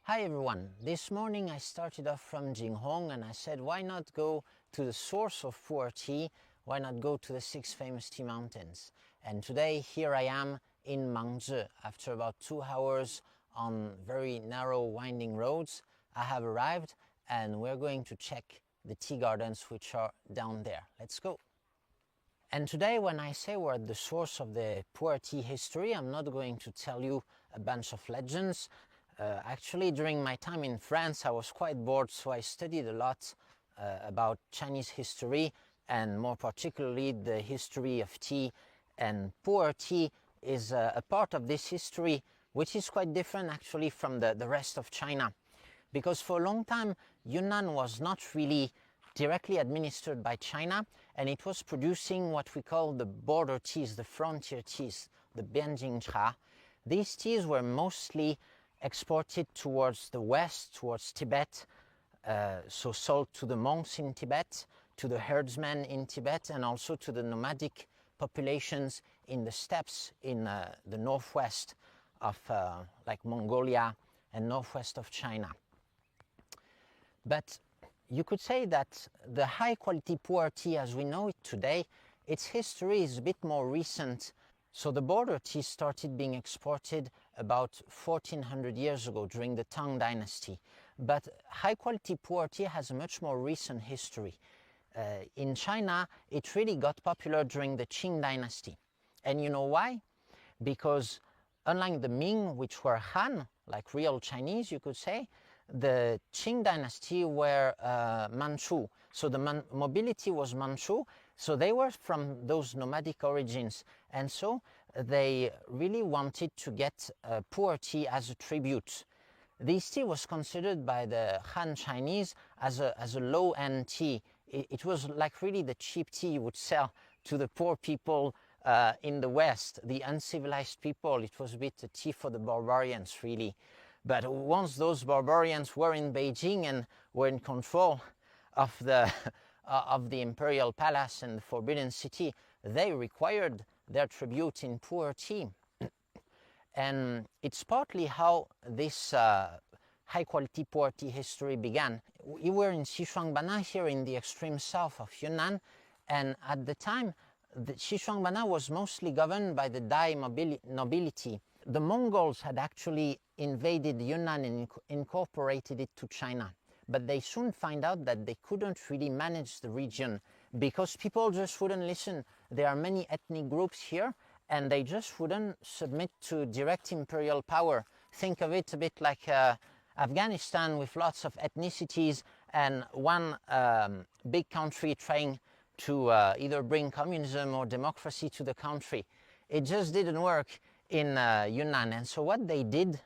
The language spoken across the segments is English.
Hi everyone, this morning I started off from Jinghong and I said why not go to the source of Puer tea, why not go to the 6 famous tea mountains. And today here I am in Mangzhi. After about 2 hours on very narrow winding roads, I have arrived and we're going to check the tea gardens which are down there. Let's go. And today when I say we're at the source of the Puer tea history, I'm not going to tell you a bunch of legends. Actually, during my time in France, I was quite bored, so I studied a lot about Chinese history and more particularly the history of tea. And Puer tea is a part of this history which is quite different actually from the rest of China. Because for a long time, Yunnan was not really directly administered by China, and it was producing what we call the border teas, the frontier teas, the Bianjing Cha. These teas were mostly exported towards the west, towards Tibet, so sold to the monks in Tibet, to the herdsmen in Tibet, and also to the nomadic populations in the steppes in the northwest of like Mongolia and northwest of China. But you could say that the high quality Puer tea as we know it today, its history is a bit more recent. So the border tea started being exported about 1400 years ago during the Tang dynasty. But high quality Puer tea has a much more recent history. In China, it really got popular during the Qing dynasty. And you know why? Because unlike the Ming, which were Han, like real Chinese you could say, the Qing dynasty were Manchu. So the mobility was Manchu. So they were from those nomadic origins. And so they really wanted to get Puer tea as a tribute. This tea was considered by the Han Chinese as a low-end tea. It was like really the cheap tea you would sell to the poor people in the West, the uncivilized people. It was a bit a tea for the barbarians, really. But once those barbarians were in Beijing and were in control of the imperial palace and the Forbidden City, they required their tribute in Puer tea. And it's partly how this high-quality Puer tea history began. We were in Xishuangbana, here in the extreme south of Yunnan, and at the time, the Xishuangbana was mostly governed by the Dai nobility. The Mongols had actually invaded Yunnan and incorporated it to China. But they soon find out that they couldn't really manage the region because people just wouldn't listen. There are many ethnic groups here and they just wouldn't submit to direct imperial power. Think of it a bit like Afghanistan with lots of ethnicities and one big country trying to either bring communism or democracy to the country. It just didn't work in Yunnan. And so what they did,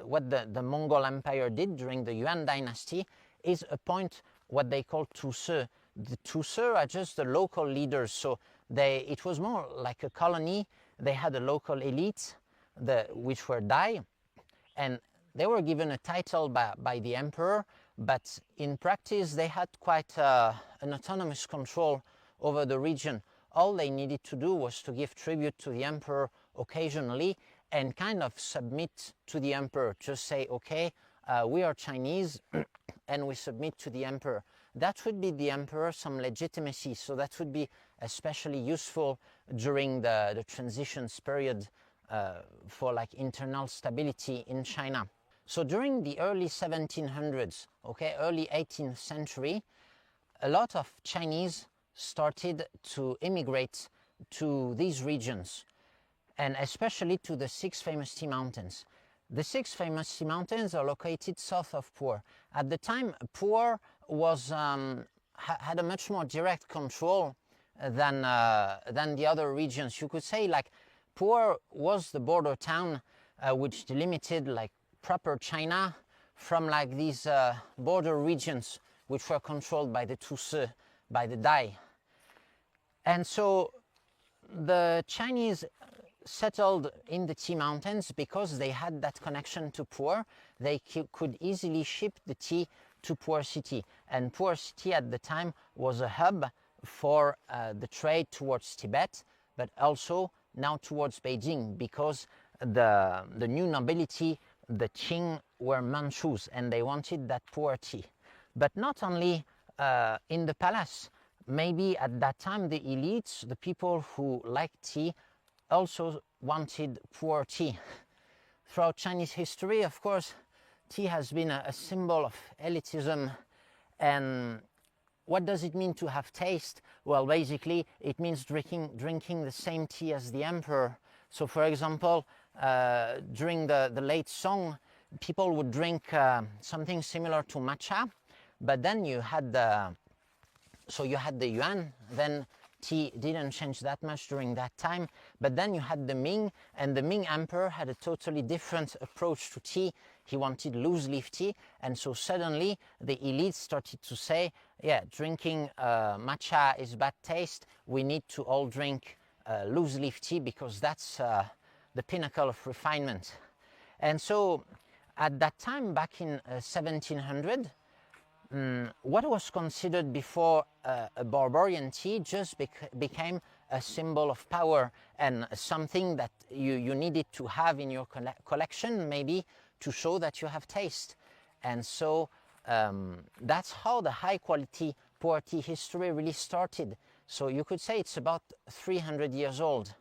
what the Mongol Empire did during the Yuan dynasty is appoint what they call tusi. The tusi are just the local leaders, so it was more like a colony. They had a local elite, which were Dai, and they were given a title by the emperor, but in practice they had quite an autonomous control over the region. All they needed to do was to give tribute to the emperor occasionally and kind of submit to the emperor. Just say, okay, we are Chinese and we submit to the emperor. That would be the emperor some legitimacy. So that would be especially useful during the transitions period for like internal stability in China. So during the early 1700s, okay, early 18th century, a lot of Chinese started to immigrate to these regions, and especially to the 6 famous tea mountains. The 6 famous tea mountains are located south of Puer. At the time, Puer was had a much more direct control than the other regions. You could say like Puer was the border town which delimited like proper China from like these border regions which were controlled by the tusi, by the Dai. And so the Chinese settled in the tea mountains because they had that connection to Puer. They could easily ship the tea to Puer city, and Puer city at the time was a hub for the trade towards Tibet, but also now towards Beijing, because the new nobility the Qing were Manchus and they wanted that pu'er tea. But not only in the palace, maybe at that time the elites, the people who liked tea, also wanted pu'er tea. Throughout Chinese history, of course, tea has been a symbol of elitism. And what does it mean to have taste? Well, basically, it means drinking the same tea as the emperor. So, for example, during the late Song, people would drink something similar to matcha, but then you had the Yuan. Then tea didn't change that much during that time, but then you had the Ming, and the Ming emperor had a totally different approach to tea. He wanted loose leaf tea, and so suddenly the elites started to say, yeah, drinking matcha is bad taste, we need to all drink loose leaf tea because that's the pinnacle of refinement. And so at that time, back in 1700, what was considered before a barbarian tea just became a symbol of power and something that you needed to have in your collection, maybe to show that you have taste. And so that's how the high quality pu'er tea history really started. So you could say it's about 300 years old.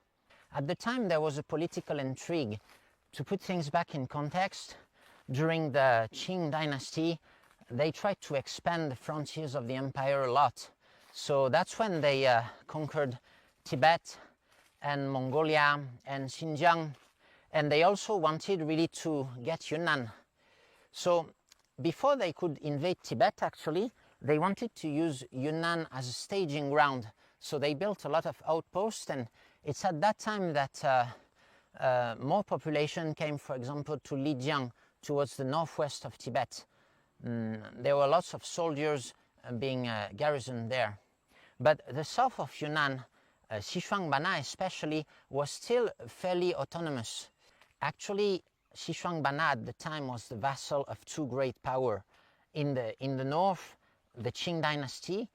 At the time there was a political intrigue. To put things back in context, during the Qing dynasty, they tried to expand the frontiers of the empire a lot. So that's when they conquered Tibet and Mongolia and Xinjiang. And they also wanted really to get Yunnan. So before they could invade Tibet, actually, they wanted to use Yunnan as a staging ground. So they built a lot of outposts, and it's at that time that more population came, for example, to Lijiang, towards the northwest of Tibet. There were lots of soldiers being garrisoned there. But the south of Yunnan, Xishuangbana especially, was still fairly autonomous. Actually, Xishuangbana at the time was the vassal of two great powers. In the north, the Qing dynasty,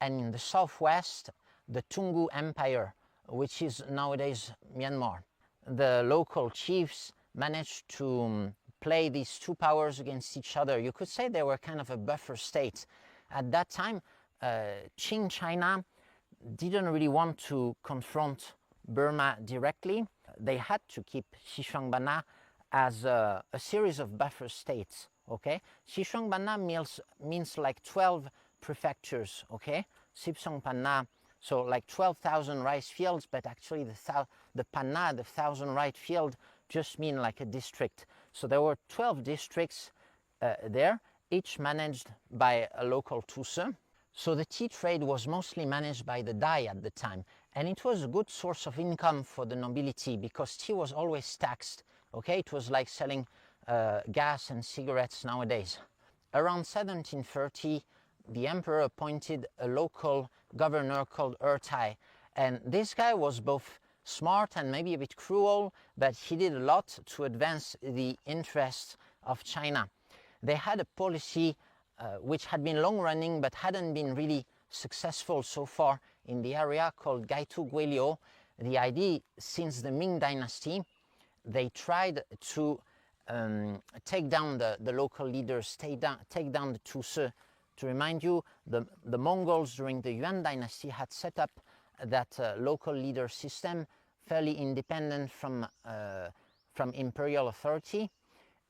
and in the southwest, the Tungu Empire, which is nowadays Myanmar. The local chiefs managed to play these two powers against each other. You could say they were kind of a buffer state. At that time, Qing China didn't really want to confront Burma directly. They had to keep Xishuangbana as a series of buffer states, okay? Xishuangbana means like 12 prefectures, okay? Sipsongpanna, so like 12,000 rice fields, but actually the panna, the 1,000 rice field, just mean like a district. So there were 12 districts there, each managed by a local tusa. So the tea trade was mostly managed by the Dai at the time, and it was a good source of income for the nobility because tea was always taxed, okay? It was like selling gas and cigarettes nowadays. Around 1730, the emperor appointed a local governor called Ertai, and this guy was both smart and maybe a bit cruel, but he did a lot to advance the interests of China. They had a policy which had been long running but hadn't been really successful so far in the area, called Gaitu Guilio. The idea, since the Ming dynasty, they tried to take down the local leaders, take down the Tusi. To remind you, the Mongols during the Yuan dynasty had set up that local leader system, fairly independent from imperial authority,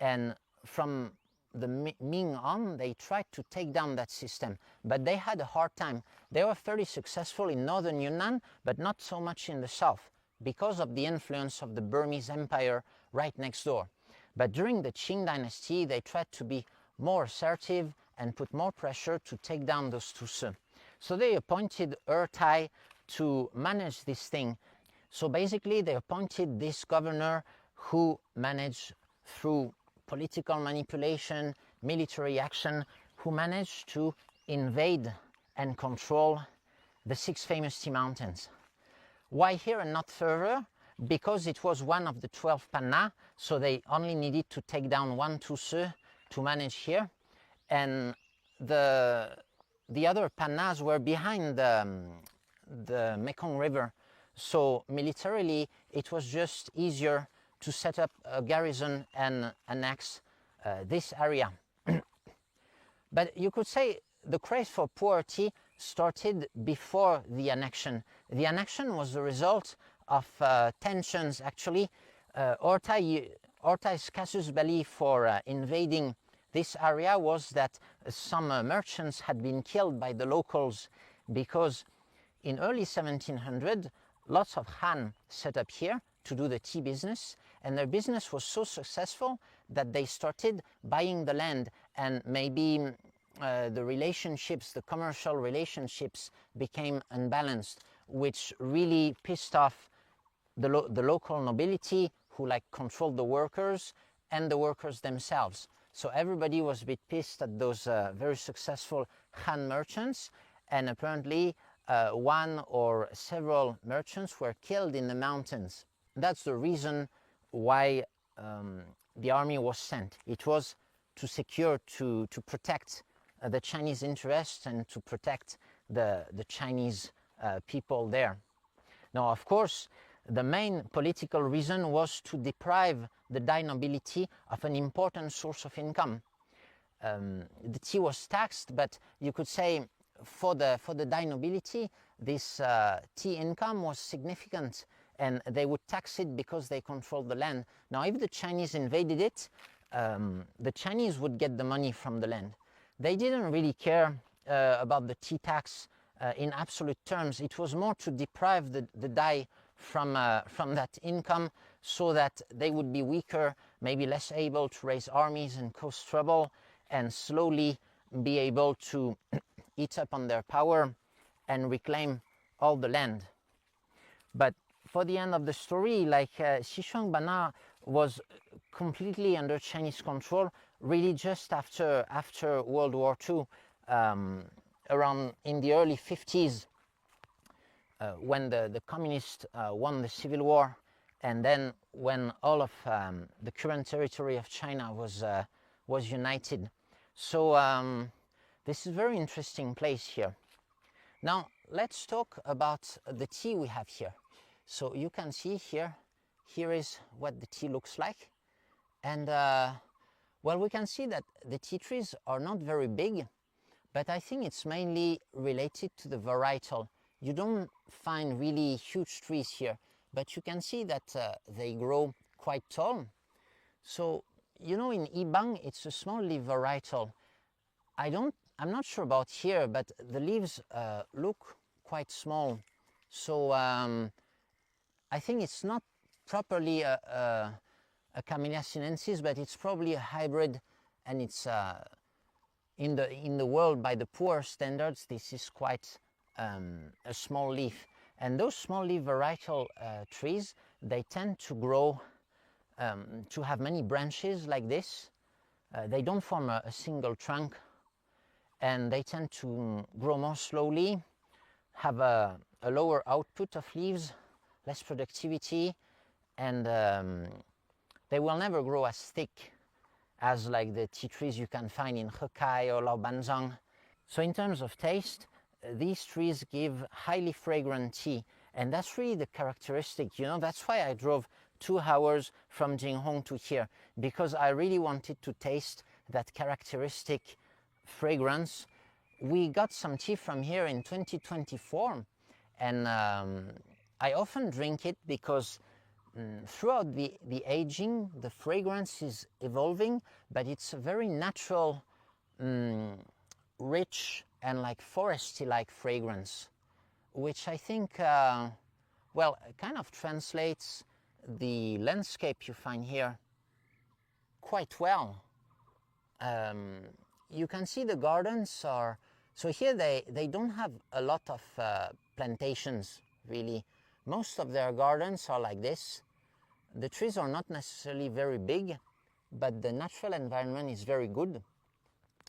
and from the Ming on, they tried to take down that system, but they had a hard time. They were fairly successful in northern Yunnan, but not so much in the south, because of the influence of the Burmese Empire right next door. But during the Qing dynasty, they tried to be more assertive and put more pressure to take down those Tusi. So they appointed Ertai to manage this thing. So basically they appointed this governor who managed, through political manipulation, military action, who managed to invade and control the 6 famous tea mountains. Why here and not further? Because it was one of the 12 panna, so they only needed to take down 1 Tusi to manage here. And the other pannas were behind the Mekong River. So militarily, it was just easier to set up a garrison and annex this area. But you could say the craze for Puer tea started before the annexion. The annexion was the result of tensions, actually. Ortai's casus belli for invading this area was that some merchants had been killed by the locals, because in early 1700 lots of Han set up here to do the tea business, and their business was so successful that they started buying the land, and maybe the relationships, the commercial relationships became unbalanced, which really pissed off the local nobility, who like controlled the workers and the workers themselves. So everybody was a bit pissed at those very successful Han merchants, and apparently one or several merchants were killed in the mountains. That's the reason why the army was sent. It was to secure, to protect the Chinese interests and to protect the Chinese people there. Now, of course, the main political reason was to deprive the Dai nobility of an important source of income. The tea was taxed, but you could say for the Dai nobility, this tea income was significant, and they would tax it because they controlled the land. Now, if the Chinese invaded it, the Chinese would get the money from the land. They didn't really care about the tea tax in absolute terms. It was more to deprive the Dai from that income, so that they would be weaker, maybe less able to raise armies and cause trouble, and slowly be able to eat up on their power and reclaim all the land. But for the end of the story, like Xishuangbana was completely under Chinese control really just after World War II, around in the early 50s, when the communists won the Civil War, and then when all of the current territory of China was united. So this is a very interesting place here. Now let's talk about the tea we have here. So you can see here is what the tea looks like, and well, we can see that the tea trees are not very big, but I think it's mainly related to the varietal. You don't find really huge trees here, but you can see that they grow quite tall. So, you know, in Yibang, it's a small leaf varietal. I'm not sure about here, but the leaves look quite small. So I think it's not properly a Camellia sinensis, but it's probably a hybrid, and it's in the world, by the Puer standards, this is quite a small leaf. And those small leaf varietal trees, they tend to grow, to have many branches like this. They don't form a single trunk, and they tend to grow more slowly, have a lower output of leaves, less productivity, and they will never grow as thick as like the tea trees you can find in Hekai or Laobanzang. So in terms of taste, these trees give highly fragrant tea, and that's really the characteristic, you know. That's why I drove 2 hours from Jinghong to here, because I really wanted to taste that characteristic fragrance. We got some tea from here in 2024, and I often drink it because throughout the aging, the fragrance is evolving, but it's a very natural, rich and like foresty-like fragrance, which I think, well, kind of translates the landscape you find here quite well. You can see the gardens are, so here they don't have a lot of plantations, really. Most of their gardens are like this. The trees are not necessarily very big, but the natural environment is very good.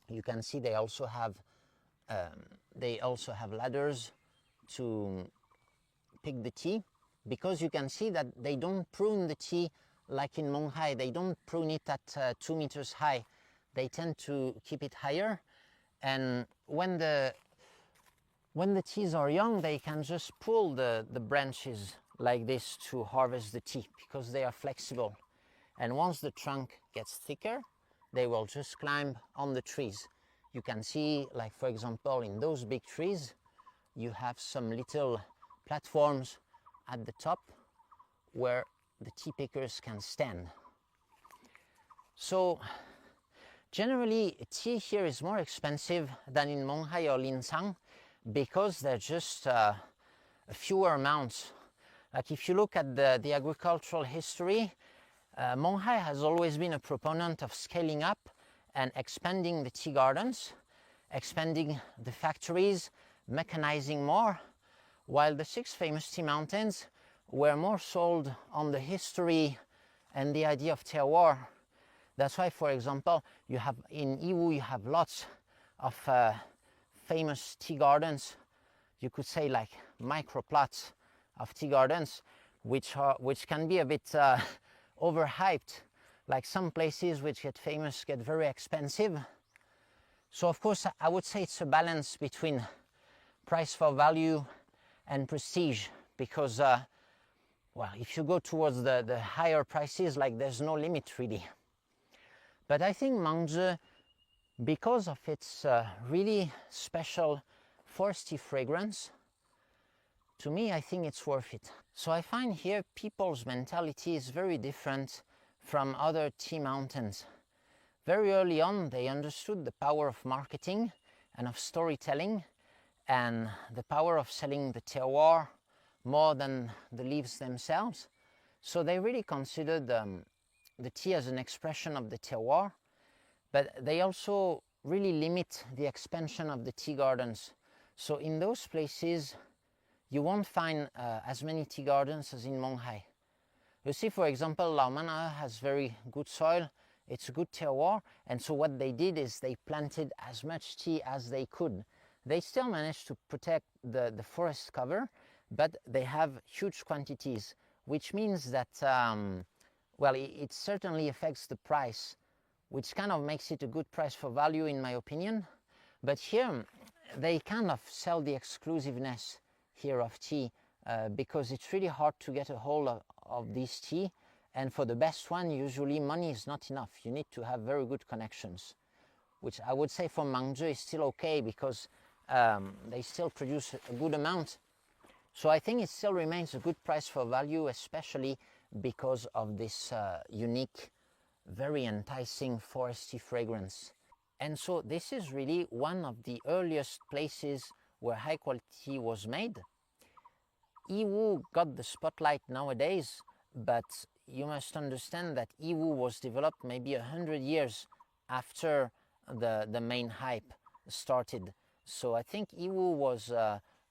You can see they also have ladders to pick the tea, because you can see that they don't prune the tea like in Mangzhi. They don't prune it at 2 meters high. They tend to keep it higher, and when the teas are young, they can just pull the branches like this to harvest the tea, because they are flexible. And once the trunk gets thicker, they will just climb on the trees. You can see, like for example, in those big trees, you have some little platforms at the top where the tea pickers can stand. So generally, tea here is more expensive than in Mangzhi or Lijiang because they're just fewer amounts. Like if you look at the agricultural history, Mangzhi has always been a proponent of scaling up and expanding the tea gardens, expanding the factories, mechanizing more, while the 6 famous tea mountains were more sold on the history and the idea of terroir. That's why, for example, you have in Yiwu, you have lots of famous tea gardens. You could say like microplots of tea gardens, which can be a bit overhyped. Like some places which get famous get very expensive. So of course, I would say it's a balance between price for value and prestige, because well, if you go towards the higher prices, like there's no limit really. But I think Mangzhi, because of its really special foresty fragrance, to me, I think it's worth it. So I find here people's mentality is very different from other tea mountains. Very early on, they understood the power of marketing and of storytelling and the power of selling the terroir more than the leaves themselves. So they really considered the tea as an expression of the terroir, but they also really limit the expansion of the tea gardens. So in those places, you won't find as many tea gardens as in Mangzhi. You see, for example, Laomana has very good soil, it's a good terroir, and so what they did is they planted as much tea as they could. They still managed to protect the forest cover, but they have huge quantities, which means that, well, it certainly affects the price, which kind of makes it a good price for value in my opinion. But here, they kind of sell the exclusiveness here of tea because it's really hard to get a hold of this tea, and for the best one usually money is not enough. You need to have very good connections, which I would say for Mangzhi is still okay because they still produce a good amount. So I think it still remains a good price for value, especially because of this unique, very enticing foresty fragrance. And so this is really one of the earliest places where high quality was made. Yiwu got the spotlight nowadays, but you must understand that Yiwu was developed maybe 100 years after the main hype started. So I think Yiwu was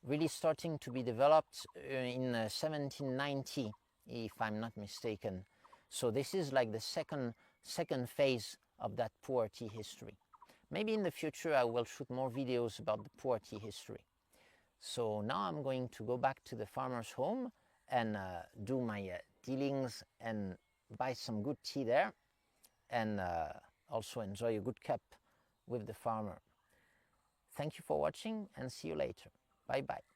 really starting to be developed in 1790, if I'm not mistaken. So this is like the second phase of that Puer tea history. Maybe in the future I will shoot more videos about the Puer tea history. So now I'm going to go back to the farmer's home and do my dealings and buy some good tea there, and also enjoy a good cup with the farmer. Thank you for watching and see you later. Bye bye.